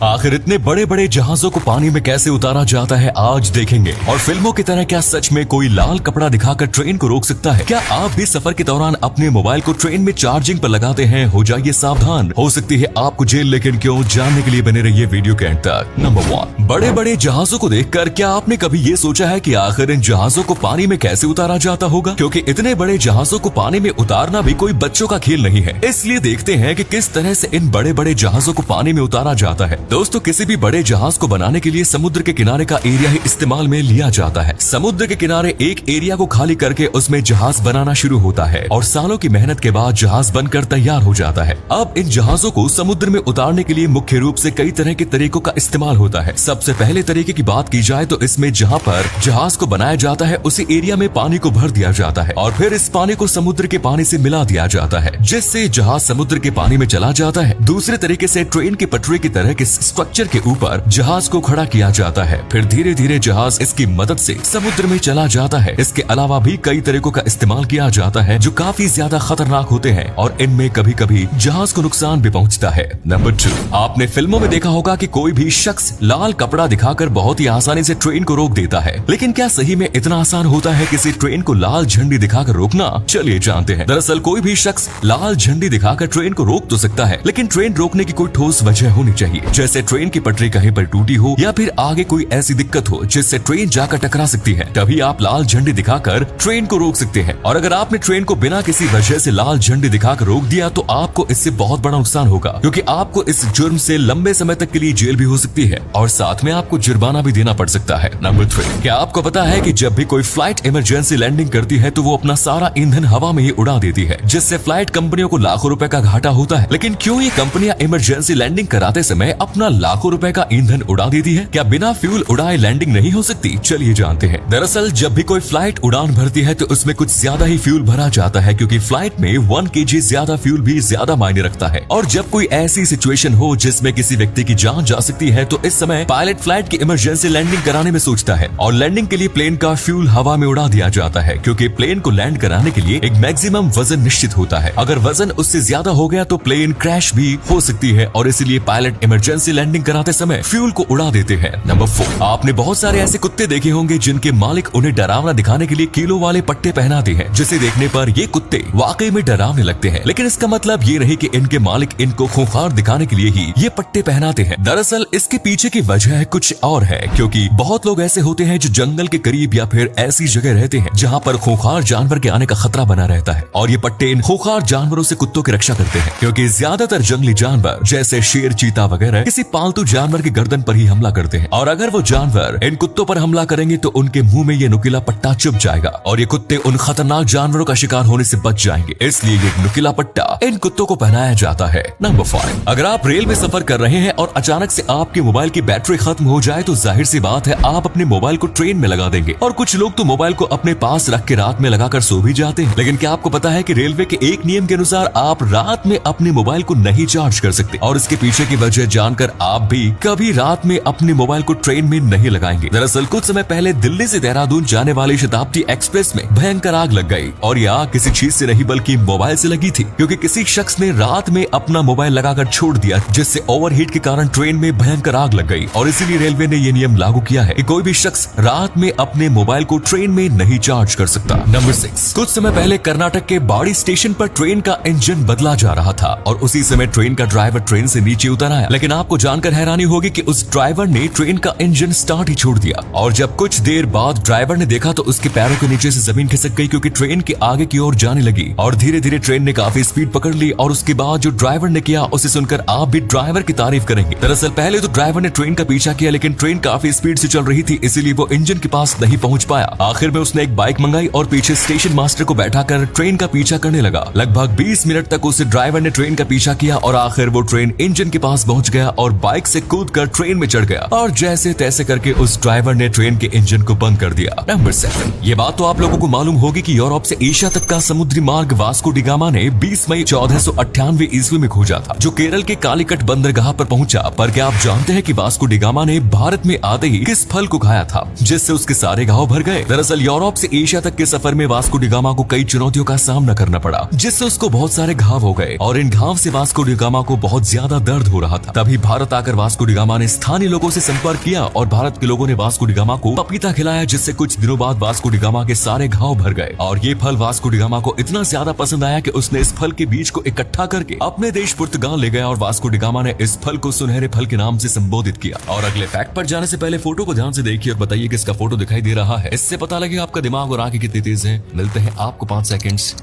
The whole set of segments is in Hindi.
आखिर इतने बड़े बड़े जहाजों को पानी में कैसे उतारा जाता है आज देखेंगे। और फिल्मों की तरह क्या सच में कोई लाल कपड़ा दिखाकर ट्रेन को रोक सकता है? क्या आप भी सफर के दौरान अपने मोबाइल को ट्रेन में चार्जिंग पर लगाते हैं? हो जाइए सावधान, हो सकती है आपको जेल। लेकिन क्यों? जानने के लिए बने रहिए वीडियो के अंत तक। नंबर 1, बड़े बड़े जहाजों को देखकर क्या आपने कभी ये सोचा है कि आखिर इन जहाजों को पानी में कैसे उतारा जाता होगा? क्योंकि इतने बड़े जहाजों को पानी में उतारना भी कोई बच्चों का खेल नहीं है। इसलिए देखते हैं कि किस तरह से इन बड़े बड़े जहाजों को पानी में उतारा जाता है। दोस्तों, किसी भी बड़े जहाज को बनाने के लिए समुद्र के किनारे का एरिया ही इस्तेमाल में लिया जाता है। समुद्र के किनारे एक एरिया को खाली करके उसमें जहाज बनाना शुरू होता है और सालों की मेहनत के बाद जहाज बनकर तैयार हो जाता है। अब इन जहाजों को समुद्र में उतारने के लिए मुख्य रूप से कई तरह के तरीकों का इस्तेमाल होता है। सबसे पहले तरीके की बात की जाए तो इसमें जहाँ पर जहाज को बनाया जाता है उसी एरिया में पानी को भर दिया जाता है और फिर इस पानी को समुद्र के पानी से मिला दिया जाता है, जिससे जहाज समुद्र के पानी में चला जाता है। दूसरे तरीके से ट्रेन की पटरी की तरह के स्ट्रक्चर के ऊपर जहाज को खड़ा किया जाता है, फिर धीरे धीरे जहाज इसकी मदद से समुद्र में चला जाता है। इसके अलावा भी कई तरीकों का इस्तेमाल किया जाता है जो काफी ज्यादा खतरनाक होते हैं और इनमें कभी कभी जहाज को नुकसान भी पहुंचता है। नंबर 2, आपने फिल्मों में देखा होगा कि कोई भी शख्स लाल कपड़ा दिखाकर बहुत ही आसानी से ट्रेन को रोक देता है, लेकिन क्या सही में इतना आसान होता है किसी ट्रेन को लाल झंडी दिखाकर रोकना? चलिए जानते हैं। दरअसल कोई भी शख्स लाल झंडी दिखाकर ट्रेन को रोक तो सकता है, लेकिन ट्रेन रोकने की कोई ठोस वजह होनी चाहिए, जैसे ट्रेन की पटरी कहीं पर टूटी हो या फिर आगे कोई ऐसी दिक्कत हो जिससे ट्रेन जाकर टकरा सकती है। तभी आप लाल झंडी दिखाकर ट्रेन को रोक सकते हैं। और अगर आपने ट्रेन को बिना किसी वजह से लाल झंडी दिखाकर रोक दिया तो आपको इससे बहुत बड़ा नुकसान होगा, क्योंकि आपको इस जुर्म से लंबे समय तक के लिए जेल भी हो सकती है और साथ में आपको जुर्माना भी देना पड़ सकता है। नंबर 3, क्या आपको पता है कि जब भी कोई फ्लाइट इमरजेंसी लैंडिंग करती है तो वो अपना सारा ईंधन हवा में ही उड़ा देती है, जिससे फ्लाइट कंपनियों को लाखों रुपए का घाटा होता है। लेकिन क्यों ये कंपनियां इमरजेंसी लैंडिंग कराते समय अपना लाखों रुपए का ईंधन उड़ा देती है? क्या बिना फ्यूल उड़ाए लैंडिंग नहीं हो सकती? चलिए जानते हैं। दरअसल जब भी कोई फ्लाइट उड़ान भरती है तो उसमें कुछ ज्यादा ही फ्यूल भरा जाता है, क्योंकि फ्लाइट में 1 kg ज्यादा फ्यूल भी ज्यादा मायने रखता है। और जब कोई ऐसी सिचुएशन हो जिसमें किसी व्यक्ति की जान जा सकती है तो इस समय पायलट फ्लाइट की इमरजेंसी लैंडिंग कराने में सोचता है और लैंडिंग के लिए प्लेन का फ्यूल हवा में उड़ा दिया जाता है, क्योंकि प्लेन को लैंड कराने के लिए एक मैक्सिमम वजन निश्चित होता है। अगर वजन उससे ज्यादा हो गया तो प्लेन क्रैश भी हो सकती है और इसीलिए पायलट इमरजेंसी लैंडिंग कराते समय फ्यूल को उड़ा देते हैं। नंबर 4, आपने बहुत सारे ऐसे कुत्ते देखे होंगे जिनके मालिक उन्हें डरावना दिखाने के लिए किलो वाले पट्टे पहनाते हैं, जिसे देखने पर ये कुत्ते वाकई में डरावने लगते हैं। लेकिन इसका मतलब ये नहीं कि इनके मालिक इनको खूंखार दिखाने के लिए ही ये पट्टे पहनाते हैं। दरअसल इसके पीछे की वजह कुछ और है, क्योंकि बहुत लोग ऐसे होते हैं जो जंगल के करीब या फिर ऐसी जगह रहते हैं जहाँ पर खूंखार जानवर के आने का खतरा बना रहता है, और ये पट्टे इन खूंखार जानवरों से कुत्तों की रक्षा करते हैं, क्योंकि ज्यादातर जंगली जानवर जैसे शेर, चीता वगैरह किसी पालतू जानवर की गर्दन पर ही हमला करते हैं, और अगर वो जानवर इन कुत्तों पर हमला करेंगे तो उनके मुंह में ये नुकीला पट्टा चुभ जाएगा और ये कुत्ते उन खतरनाक जानवरों का शिकार होने से बच जाएंगे। इसलिए ये नुकीला पट्टा इन कुत्तों को पहनाया जाता है। नंबर 5, अगर आप रेल में सफर कर रहे हैं और अचानक से आपके मोबाइल की बैटरी खत्म हो जाए तो जाहिर सी बात है आप अपने मोबाइल को ट्रेन में लगा देंगे, और कुछ लोग तो मोबाइल को अपने पास रख के रात में लगाकर सो भी जाते हैं। लेकिन क्या आपको पता है कि रेलवे के एक नियम के अनुसार आप रात में अपने मोबाइल को नहीं चार्ज कर सकते, और इसके पीछे की वजह जानकर आप भी कभी रात में अपने मोबाइल को ट्रेन में नहीं लगाएंगे। दरअसल कुछ समय पहले दिल्ली से देहरादून जाने वाली शताब्दी एक्सप्रेस में भयंकर आग लग गई, और यह आग किसी चीज से नहीं बल्कि मोबाइल से लगी थी, क्योंकि किसी शख्स ने रात में अपना मोबाइल लगाकर छोड़ दिया, जिससे ओवरहीट के कारण ट्रेन में भयंकर आग लग गई। और इसीलिए रेलवे ने यह नियम लागू किया है कि कोई भी शख्स रात में अपने मोबाइल को ट्रेन में नहीं चार्ज कर सकता। नंबर 6, कुछ समय पहले कर्नाटक के बाड़ी स्टेशन पर ट्रेन का इंजन बदला जा रहा था और उसी समय ट्रेन का ड्राइवर ट्रेन से नीचे उतर आया, लेकिन आपको जानकर हैरानी होगी कि उस ड्राइवर ने ट्रेन का इंजन स्टार्ट ही छोड़ दिया, और जब कुछ देर बाद ड्राइवर ने देखा तो उसके पैरों के नीचे से जमीन खिसक गई, क्योंकि ट्रेन के आगे की ओर जाने लगी और धीरे धीरे ट्रेन ने काफी स्पीड पकड़ ली। और उसके बाद जो ड्राइवर ने किया उसे सुनकर आप भी ड्राइवर की तारीफ करेंगे। दरअसल पहले तो ड्राइवर ने ट्रेन का पीछा किया, लेकिन ट्रेन काफी स्पीड से चल रही थी, इसीलिए वो इंजन के पास नहीं पहुंच पाया। आखिर में उसने एक बाइक मंगाई और पीछे स्टेशन मास्टर को बैठाकर ट्रेन का पीछा करने लगा। लगभग 20 मिनट तक उसे ड्राइवर ने ट्रेन का पीछा किया और आखिर वो ट्रेन इंजन के पास पहुंच गया और बाइक से कूदकर ट्रेन में चढ़ गया, और जैसे तैसे करके उस ड्राइवर ने ट्रेन के इंजन को बंद कर दिया। नंबर 7, ये बात तो आप लोगों को मालूम होगी कि यूरोप से एशिया तक का समुद्री मार्ग वास्को डी गामा ने 20 मई 1498 ईस्वी में खोजा था, जो केरल के कालीकट बंदरगाह पर पहुंचा। पर क्या आप जानते हैं कि वास्को डी गामा ने भारत में आते ही किस फल को खाया था जिससे उसके सारे घाव भर गए? दरअसल यूरोप से एशिया तक के सफर में वास्को डी गामा को कई चुनौतियों का सामना करना पड़ा, जिससे उसको बहुत सारे घाव हो गए और इन घाव से वास्को डी गामा को बहुत ज्यादा दर्द हो रहा था। तभी भारत आकर वास्को डी गामा ने स्थानीय लोगों से संपर्क किया और भारत के लोगों ने वास्को डी गामा को पपीता खिलाया, जिससे कुछ दिनों बाद वास्को डी गामा के सारे घाव भर गए और ये फल वास्को डी गामा को इतना ज्यादा पसंद आया कि उसने इस फल के बीज को इकट्ठा करके अपने देश पुर्तगाल ले गया और वास्को डी गामा ने इस फल को सुनहरे फल के नाम से संबोधित किया। और अगले फैक्ट पर जाने से पहले फोटो को ध्यान से देखिए और बताइए किसका फोटो दिखाई दे रहा है। इससे पता लगेगा आपका दिमाग और आंखें कितनी तेज है। मिलते हैं आपको 5 सेकंड्स।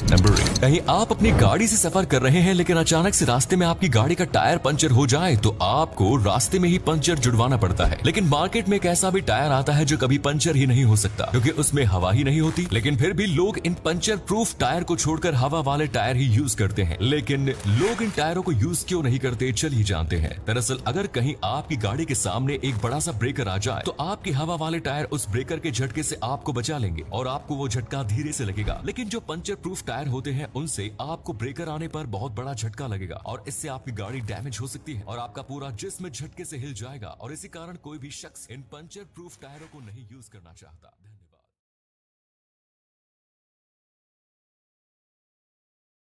नंबर 8, कहीं आप अपनी गाड़ी से सफर कर रहे हैं लेकिन अचानक से रास्ते में आपकी गाड़ी का टायर पंचर हो जाए तो आपको रास्ते में ही पंचर जुड़वाना पड़ता है। लेकिन मार्केट में एक ऐसा भी टायर आता है जो कभी पंचर ही नहीं हो सकता क्योंकि उसमें हवा ही नहीं होती, लेकिन फिर भी लोग इन पंचर प्रूफ टायर को छोड़कर हवा वाले टायर ही यूज करते हैं। लेकिन लोग इन टायरों को यूज क्यों नहीं करते, चलिए जानते हैं। दरअसल अगर कहीं आपकी गाड़ी के सामने एक बड़ा सा ब्रेकर आ जाए तो आपकी हवा वाले टायर उस ब्रेकर के झटके से आपको बचा लेंगे और आपको वो झटका धीरे से लगेगा। लेकिन जो पंचर प्रूफ टायर होते हैं उनसे आपको ब्रेकर आने पर बहुत बड़ा झटका लगेगा और इससे आपकी गाड़ी डैमेज हो सकती है और आपका पूरा जिस्म झटके से हिल जाएगा। और इसी कारण कोई भी शख्स इन पंचर प्रूफ टायरों को नहीं यूज करना चाहता। धन्यवाद।